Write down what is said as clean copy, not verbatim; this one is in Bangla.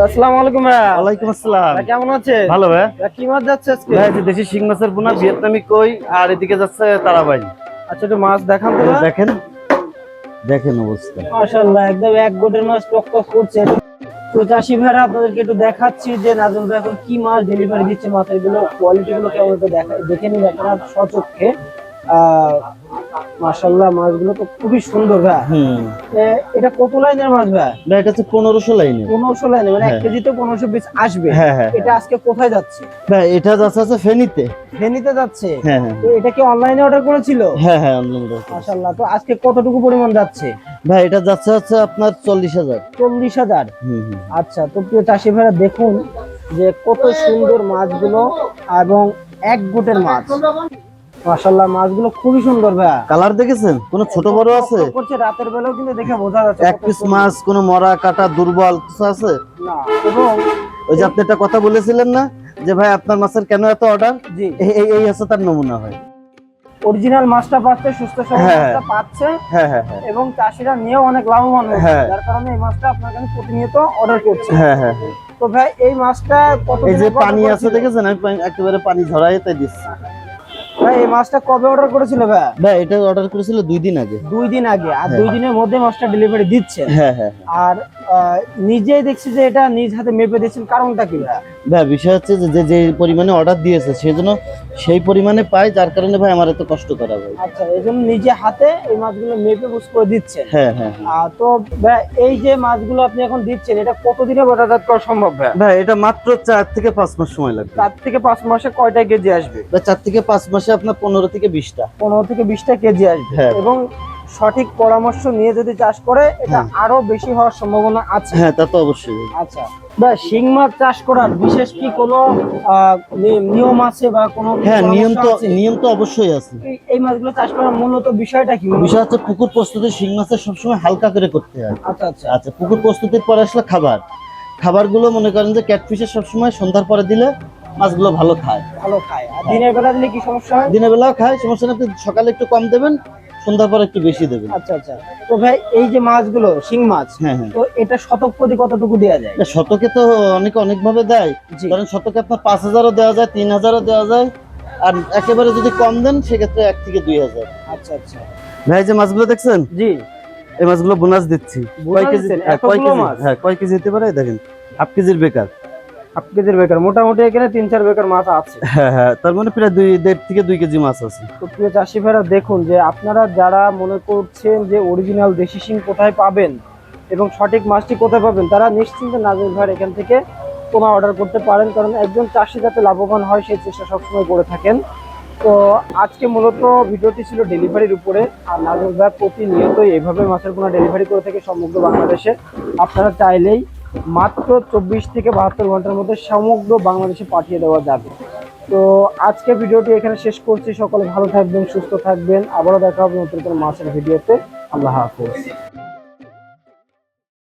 আসসালামু আলাইকুম ভাই। ওয়ালাইকুম আসসালাম। কেমন আছেন? ভালো ভাই। কি মাছ যাচ্ছে আজকে? ভাই যে দেশি শিং মাছের পোনা, ভিয়েতনামি কই, আর এদিকে যাচ্ছে তারাবাই। আচ্ছা, একটু মাছ দেখান তো ভাই। দেখেন দেখেন অবস্থা। মাশাআল্লাহ, একদম এক গোটের মাছ টকটক করছে। তো চাষি ভাইরা আপনাদেরকে একটু দেখাচ্ছি যে নাজুল ভাই এখন কি মাছ ডেলিভারি দিচ্ছে, মাছের গুলো কোয়ালিটি গুলো কেমন একটু দেখে নিন আপনারা স্বচক্ষে। মাশাআল্লাহ, মাছগুলো তো খুবই সুন্দর ভাই। এটা কত লাইনের মাছ ভাই? না, এটা হচ্ছে 1500 লাইনে। 1500 লাইনে, মানে 1 কেজিতে 1500 পিস আসবে। এটা আজকে কোথায় যাচ্ছে ভাই? এটা যাচ্ছে ফেনীতে। ফেনীতে যাচ্ছে। হ্যাঁ হ্যাঁ। তো এটা কি অনলাইনে অর্ডার করেছিল? হ্যাঁ হ্যাঁ, অনলাইনে। মাশাআল্লাহ, তো আজকে কতটুকু পরিমাণ যাচ্ছে ভাই? এটা যাচ্ছে হচ্ছে আপনার 40,000। 40,000। আচ্ছা, তো প্রিয় চাষি ভাইরা দেখুন যে কত সুন্দর মাছগুলো এবং এক গোটের মাছ। মাশাআল্লাহ, মাছগুলো খুবই সুন্দর ভাই। কালার দেখেছেন? কোনো ছোট বড় আছে? করছে রাতের বেলাও কিন্তু দেখে বোঝা যাচ্ছে এক পিস মাছ কোনো মরা কাটা দুর্বল কিছু আছে না। এবং ওই যে আপনি একটা কথা বলেছিলেন না যে ভাই আপনার মাছের কেন এত অর্ডার, জি, এই আছে তার নমুনা। হয় অরিজিনাল মাছটা পাচ্ছে, সুস্থ সবল মাছটা পাচ্ছে। হ্যাঁ হ্যাঁ হ্যাঁ। এবং চাষিরা নিয়েও অনেক লাভবান হচ্ছে, যার কারণে এই মাছটা আপনার কাছে প্রতিনিয়ত অর্ডার করছে। হ্যাঁ হ্যাঁ। তো ভাই এই মাছটা কত, এই যে পানি আছে দেখেছেন, আমি একেবারে পানি ঝরাই তাই দিচ্ছি। ভাই এই মাছটা কবে অর্ডার করেছিল ভাই? ভাই এটা অর্ডার করেছিল 2 দিন আগে। 2 দিন আগে। আর 2 দিনের মধ্যে মাছটা ডেলিভারি দিচ্ছে। হ্যাঁ হ্যাঁ। আর নিজেই দেখছি যে এটা নিজ হাতে মেপে দিচ্ছেন, কারণটা কি ভাই? ভাই বিষয় হচ্ছে যে যে পরিমাণে অর্ডার দিয়েছে সেজন্য সেই পরিমাণে পাই, যার কারণে ভাই আমার এত কষ্ট করা ভাই। আচ্ছা, এইজন্য নিজে হাতে এই মাছগুলো মেপে বুঝ করে দিচ্ছেন। হ্যাঁ হ্যাঁ। তো ভাই এই যে মাছগুলো আপনি এখন দিচ্ছেন, এটা কতদিনে বাজারজাত করা সম্ভব ভাই? ভাই এটা মাত্র 4 থেকে 5 মাস সময় লাগবে। 4 থেকে 5 মাসে কয়টা কেজি আসবে? ভাই 4 থেকে 5 মাসে আপনার 15 থেকে 20টা। 15 থেকে 20টা কেজি আসবে। এবং সঠিক পরামর্শ নিয়ে যদি চাষ করে এটা আরো বেশি হওয়ার সম্ভাবনা আছে। হ্যাঁ, তা তো অবশ্যই। আচ্ছা ভাই, শিং মাছ চাষ করার বিশেষ কি কোনো নিয়ম আছে বা কোনো? হ্যাঁ, নিয়ম তো অবশ্যই আছে। এই মাছগুলো চাষ করার মূলত বিষয়টা কি? বিষয় হচ্ছে পুকুর প্রস্তুতি শিং মাছের সবসময় হালকা করে করতে হয়। আচ্ছা আচ্ছা আচ্ছা, পুকুর প্রস্তুতির পরে আসলে খাবারগুলো মনে করেন যে ক্যাটফিশের সবসময় সন্ধ্যার পরে দিলে মাছগুলো ভালো খায়। আর দিনের বেলা দিলে কি সমস্যা হয়? দিনের বেলাও খায়, সমস্যা নেই। আপনি সকালে একটু কম দেবেন, সন্ধ্যার পরে একটু বেশি দেবেন। আচ্ছা আচ্ছা। তো ভাই এই যে মাছগুলো শিং মাছ, তো এটা শতক প্রতি কতটুকু দেওয়া যায়? শতকে তো অনেক ভাবে দেয়। কারণ শতকে আপনার 5,000ও দেওয়া যায়, 3,000ও দেওয়া যায়। আর একেবারে যদি কম দেন সেক্ষেত্রে 1 থেকে 2,000। আচ্ছা আচ্ছা। ভাই যে মাছগুলো দেখছেন, জি, এই মাছগুলো বোনাস দিচ্ছি। কয় কেজি? হ্যাঁ, কয় কেজি হতে পারে দেখেন। 1/2 কেজির বেকার। 1/2 কেজির বেকার, মোটামুটি এখানে 3-4 বেকার মাছ আছে। হ্যাঁ হ্যাঁ, তার মানে প্রায় 1.5 থেকে 2 কেজি মাছ আছে। তো প্রিয় চাষি ভাইরা দেখুন যে আপনারা যারা মনে করছেন যে অরিজিনাল দেশি শিং কোথায় পাবেন এবং সঠিক মাছটি কোথায় পাবেন, তারা নিশ্চিন্তে নাজুল ভাইয়ের এখান থেকে পোনা অর্ডার করতে পারেন। কারণ একজন চাষি যাতে লাভবান হয় সেই চেষ্টা সবসময় করে থাকেন। তো আজকে মূলত ভিডিওটি ছিল ডেলিভারির উপরে। আর নাজুল ভাই প্রতিনিয়তই এইভাবে মাছের পোনা ডেলিভারি করে থাকে সমগ্র বাংলাদেশে। আপনারা চাইলেই মাত্র 24 থেকে 72 ঘন্টার মধ্যে সমগ্র বাংলাদেশে পাঠিয়ে দেওয়া যাবে। তো আজকে ভিডিওটি এখানে শেষ করছি। সকলে ভালো থাকবেন, সুস্থ থাকবেন। আবারও দেখা হবে নতুন কোনো মাছের ভিডিওতে। আল্লাহ হাফেজ।